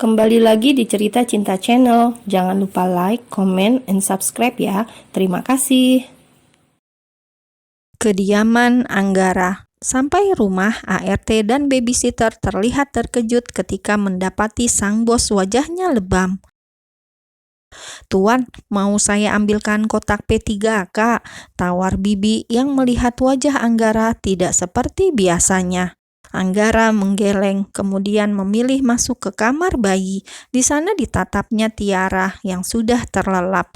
Kembali lagi di Cerita Cinta Channel. Jangan lupa like, comment, and subscribe ya. Terima kasih. Kediaman Anggara. Sampai rumah, ART dan babysitter terlihat terkejut ketika mendapati sang bos wajahnya lebam. "Tuan, mau saya ambilkan kotak P3, Kak?" tawar Bibi yang melihat wajah Anggara tidak seperti biasanya. Anggara menggeleng, kemudian memilih masuk ke kamar bayi. Di sana ditatapnya Tiara yang sudah terlelap.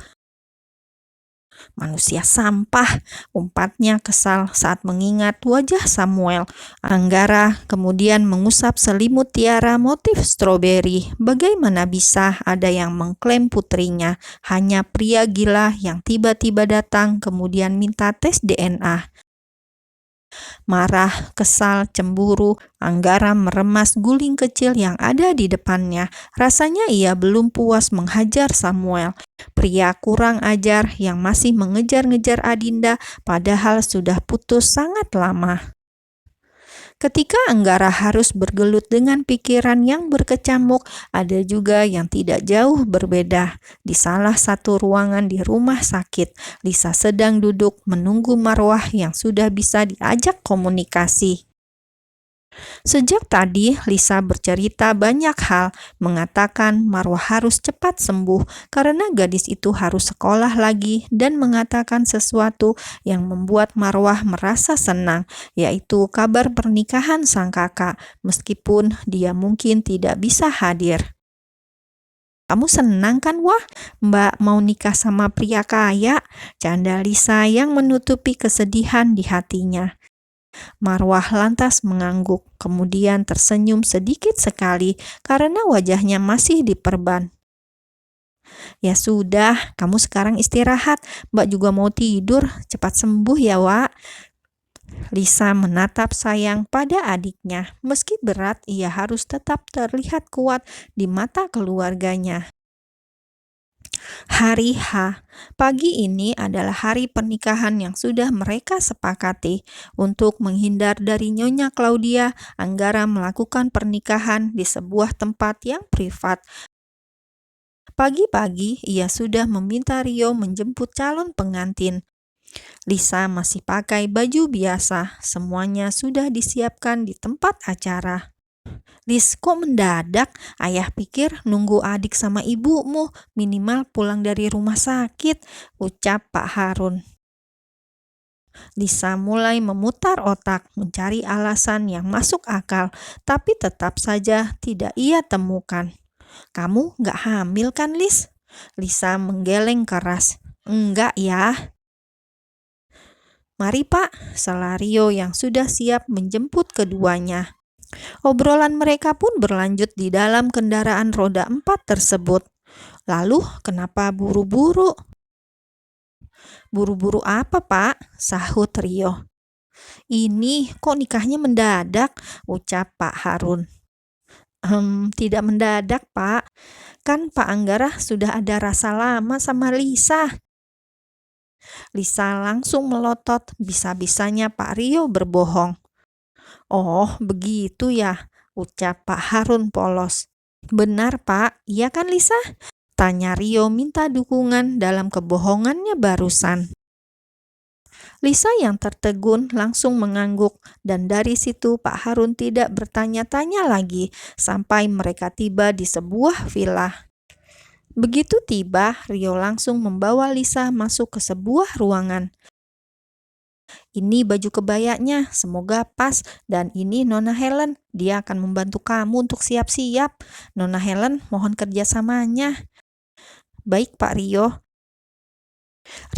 "Manusia sampah," umpatnya kesal saat mengingat wajah Samuel. Anggara kemudian mengusap selimut Tiara motif stroberi. Bagaimana bisa ada yang mengklaim putrinya hanya pria gila yang tiba-tiba datang kemudian minta tes DNA? Marah, kesal, cemburu, Anggara meremas guling kecil yang ada di depannya. Rasanya ia belum puas menghajar Samuel, pria kurang ajar yang masih mengejar-ngejar Adinda padahal sudah putus sangat lama. Ketika Anggara harus bergelut dengan pikiran yang berkecamuk, ada juga yang tidak jauh berbeda. Di salah satu ruangan di rumah sakit, Lisa sedang duduk menunggu Marwah yang sudah bisa diajak komunikasi. Sejak tadi, Lisa bercerita banyak hal, mengatakan Marwah harus cepat sembuh karena gadis itu harus sekolah lagi dan mengatakan sesuatu yang membuat Marwah merasa senang, yaitu kabar pernikahan sang kakak, meskipun dia mungkin tidak bisa hadir. "Kamu senang kan, Wah? Mbak mau nikah sama pria kaya?" canda Lisa yang menutupi kesedihan di hatinya. Marwah lantas mengangguk, kemudian tersenyum sedikit sekali karena wajahnya masih diperban. "Ya sudah, kamu sekarang istirahat. Mbak juga mau tidur. Cepat sembuh ya, Wak." Lisa menatap sayang pada adiknya. Meski berat, ia harus tetap terlihat kuat di mata keluarganya. Hari H. Pagi ini adalah hari pernikahan yang sudah mereka sepakati. Untuk menghindar dari Nyonya Claudia, Anggara melakukan pernikahan di sebuah tempat yang privat. Pagi-pagi, ia sudah meminta Rio menjemput calon pengantin. Lisa masih pakai baju biasa. Semuanya sudah disiapkan di tempat acara. "Lis, kok mendadak? Ayah pikir nunggu adik sama ibumu, minimal pulang dari rumah sakit," ucap Pak Harun. Lisa mulai memutar otak, mencari alasan yang masuk akal, tapi tetap saja tidak ia temukan. "Kamu nggak hamil kan, Lis?" Lisa menggeleng keras. "Enggak ya." "Mari Pak," sela Rio yang sudah siap menjemput keduanya. Obrolan mereka pun berlanjut di dalam kendaraan roda 4 tersebut. "Lalu, kenapa buru-buru?" "Buru-buru apa, Pak?" sahut Rio. "Ini kok nikahnya mendadak?" ucap Pak Harun. Tidak mendadak, Pak. Kan Pak Anggara sudah ada rasa lama sama Lisa." Lisa langsung melotot, bisa-bisanya Pak Rio berbohong. "Oh, begitu ya," ucap Pak Harun polos. "Benar, Pak. Iya kan, Lisa?" tanya Rio minta dukungan dalam kebohongannya barusan. Lisa yang tertegun langsung mengangguk, dan dari situ Pak Harun tidak bertanya-tanya lagi sampai mereka tiba di sebuah villa. Begitu tiba, Rio langsung membawa Lisa masuk ke sebuah ruangan. "Ini baju kebayanya, semoga pas, dan ini Nona Helen, dia akan membantu kamu untuk siap-siap. Nona Helen mohon kerjasamanya." "Baik Pak Rio."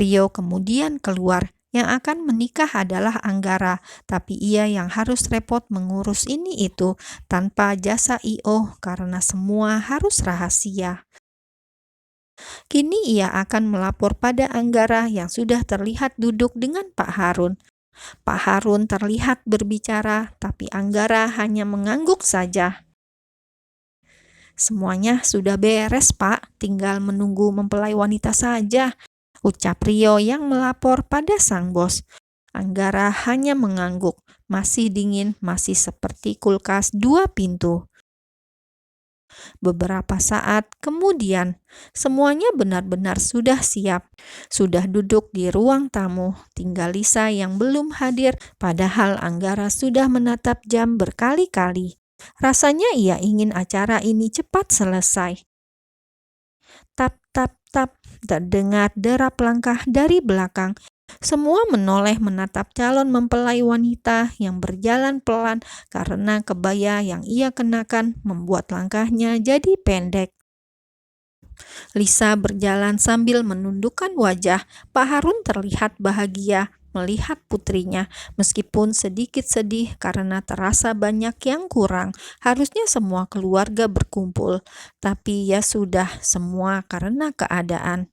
Rio kemudian keluar. Yang akan menikah adalah Anggara, tapi ia yang harus repot mengurus ini itu tanpa jasa I.O. karena semua harus rahasia. Kini ia akan melapor pada Anggara yang sudah terlihat duduk dengan Pak Harun. Pak Harun terlihat berbicara, tapi Anggara hanya mengangguk saja. "Semuanya sudah beres, Pak. Tinggal menunggu mempelai wanita saja," ucap Rio yang melapor pada sang bos. Anggara hanya mengangguk, masih dingin, masih seperti kulkas 2 pintu. Beberapa saat kemudian, semuanya benar-benar sudah siap. Sudah duduk di ruang tamu, tinggal Lisa yang belum hadir, padahal Anggara sudah menatap jam berkali-kali. Rasanya ia ingin acara ini cepat selesai. Tap, tap, tap, terdengar derap langkah dari belakang. Semua menoleh menatap calon mempelai wanita yang berjalan pelan karena kebaya yang ia kenakan membuat langkahnya jadi pendek. Lisa berjalan sambil menundukkan wajah. Pak Harun terlihat bahagia melihat putrinya, meskipun sedikit sedih karena terasa banyak yang kurang. Harusnya semua keluarga berkumpul, tapi ya sudah, semua karena keadaan.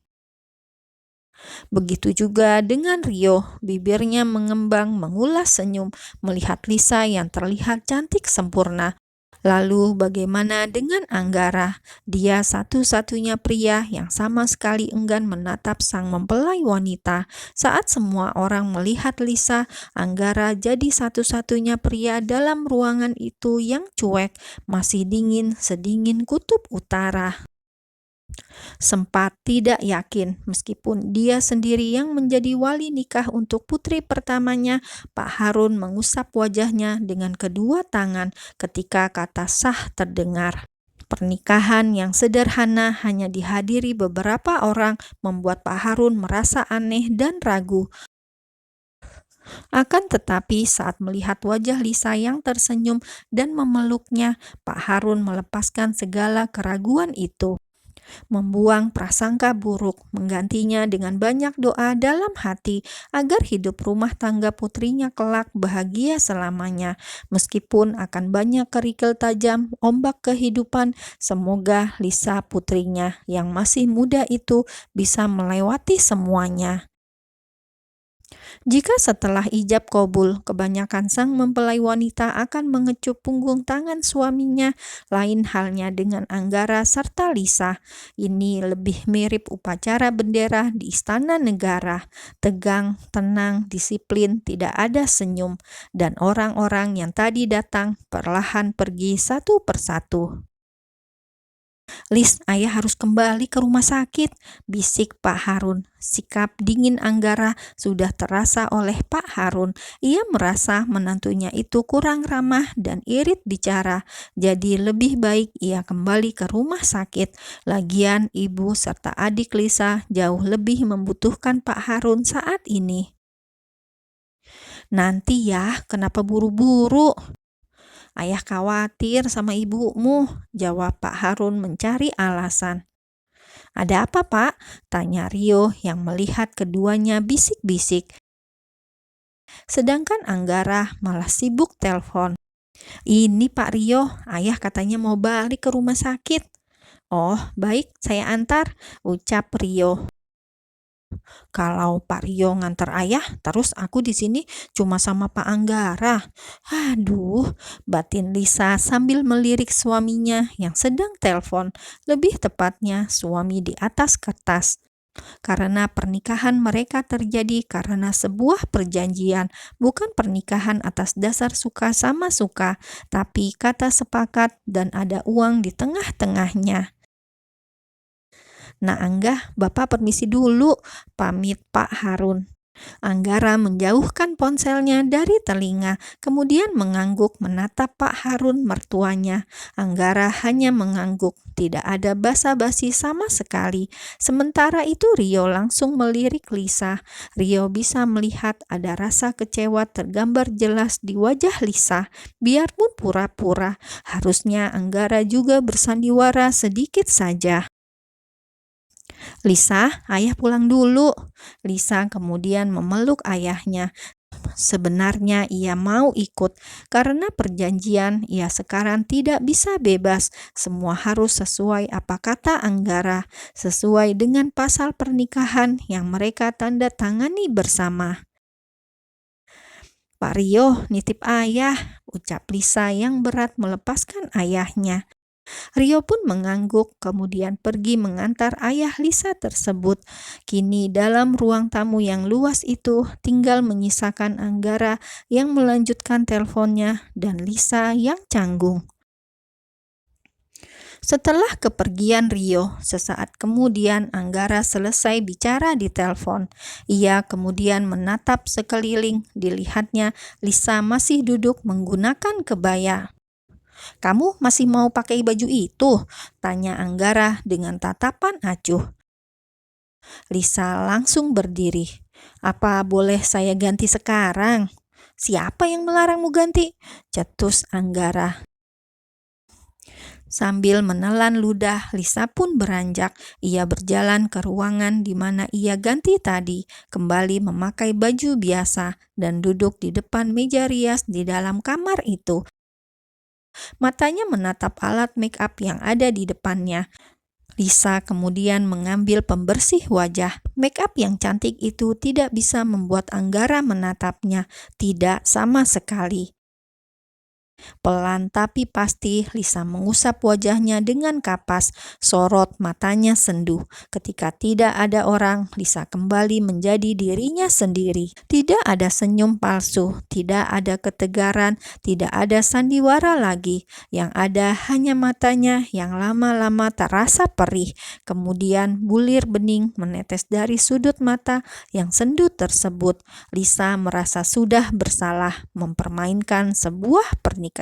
Begitu juga dengan Rio, bibirnya mengembang mengulas senyum melihat Lisa yang terlihat cantik sempurna. Lalu bagaimana dengan Anggara? Dia satu-satunya pria yang sama sekali enggan menatap sang mempelai wanita. Saat semua orang melihat Lisa, Anggara jadi satu-satunya pria dalam ruangan itu yang cuek, masih dingin sedingin kutub utara. Sempat tidak yakin, meskipun dia sendiri yang menjadi wali nikah untuk putri pertamanya, Pak Harun mengusap wajahnya dengan kedua tangan ketika kata sah terdengar. Pernikahan yang sederhana hanya dihadiri beberapa orang membuat Pak Harun merasa aneh dan ragu. Akan tetapi saat melihat wajah Lisa yang tersenyum dan memeluknya, Pak Harun melepaskan segala keraguan itu. Membuang prasangka buruk, menggantinya dengan banyak doa dalam hati agar hidup rumah tangga putrinya kelak bahagia selamanya. Meskipun akan banyak kerikil tajam ombak kehidupan, semoga Lisa putrinya yang masih muda itu bisa melewati semuanya. Jika setelah ijab kabul, kebanyakan sang mempelai wanita akan mengecup punggung tangan suaminya, lain halnya dengan Anggara serta Lisa. Ini lebih mirip upacara bendera di istana negara. Tegang, tenang, disiplin, tidak ada senyum. Dan orang-orang yang tadi datang perlahan pergi satu persatu. "Lis, ayah harus kembali ke rumah sakit," bisik Pak Harun. Sikap dingin Anggara sudah terasa oleh Pak Harun. Ia merasa menantunya itu kurang ramah dan irit bicara, jadi lebih baik ia kembali ke rumah sakit. Lagian ibu serta adik Lisa jauh lebih membutuhkan Pak Harun saat ini. "Nanti ya, kenapa buru-buru?" "Ayah khawatir sama ibumu," jawab Pak Harun mencari alasan. "Ada apa, Pak?" tanya Rio yang melihat keduanya bisik-bisik. Sedangkan Anggara malah sibuk telepon. "Ini Pak Rio, ayah katanya mau balik ke rumah sakit." "Oh, baik, saya antar," ucap Rio. "Kalau Pak Rio nganter ayah, terus aku di sini cuma sama Pak Anggara." "Aduh," batin Lisa sambil melirik suaminya yang sedang telepon, lebih tepatnya suami di atas kertas. Karena pernikahan mereka terjadi karena sebuah perjanjian, bukan pernikahan atas dasar suka sama suka, tapi kata sepakat dan ada uang di tengah-tengahnya. "Nah, Angga, Bapak permisi dulu," pamit Pak Harun. Anggara menjauhkan ponselnya dari telinga, kemudian mengangguk menatap Pak Harun mertuanya. Anggara hanya mengangguk, tidak ada basa-basi sama sekali. Sementara itu Rio langsung melirik Lisa. Rio bisa melihat ada rasa kecewa tergambar jelas di wajah Lisa. Biarpun pura-pura, harusnya Anggara juga bersandiwara sedikit saja. "Lisa, ayah pulang dulu." Lisa kemudian memeluk ayahnya. Sebenarnya ia mau ikut karena perjanjian ia sekarang tidak bisa bebas. Semua harus sesuai apa kata Anggara, sesuai dengan pasal pernikahan yang mereka tanda tangani bersama. "Pak Rio, nitip ayah," ucap Lisa yang berat melepaskan ayahnya. Rio pun mengangguk, kemudian pergi mengantar ayah Lisa tersebut. Kini dalam ruang tamu yang luas itu tinggal menyisakan Anggara yang melanjutkan teleponnya dan Lisa yang canggung. Setelah kepergian Rio, sesaat kemudian Anggara selesai bicara di telepon. Ia kemudian menatap sekeliling. Dilihatnya Lisa masih duduk menggunakan kebaya. "Kamu masih mau pakai baju itu?" tanya Anggara dengan tatapan acuh. Lisa langsung berdiri. "Apa boleh saya ganti sekarang?" "Siapa yang melarangmu ganti?" cetus Anggara. Sambil menelan ludah, Lisa pun beranjak. Ia berjalan ke ruangan di mana ia ganti tadi, kembali memakai baju biasa, dan duduk di depan meja rias di dalam kamar itu. Matanya menatap alat make up yang ada di depannya. Lisa kemudian mengambil pembersih wajah. Make up yang cantik itu tidak bisa membuat Anggara menatapnya, tidak sama sekali. Pelan tapi pasti, Lisa mengusap wajahnya dengan kapas, sorot matanya sendu. Ketika tidak ada orang, Lisa kembali menjadi dirinya sendiri. Tidak ada senyum palsu, tidak ada ketegaran, tidak ada sandiwara lagi. Yang ada hanya matanya yang lama-lama terasa perih. Kemudian bulir bening menetes dari sudut mata yang sendu tersebut. Lisa merasa sudah bersalah mempermainkan sebuah pernikahan.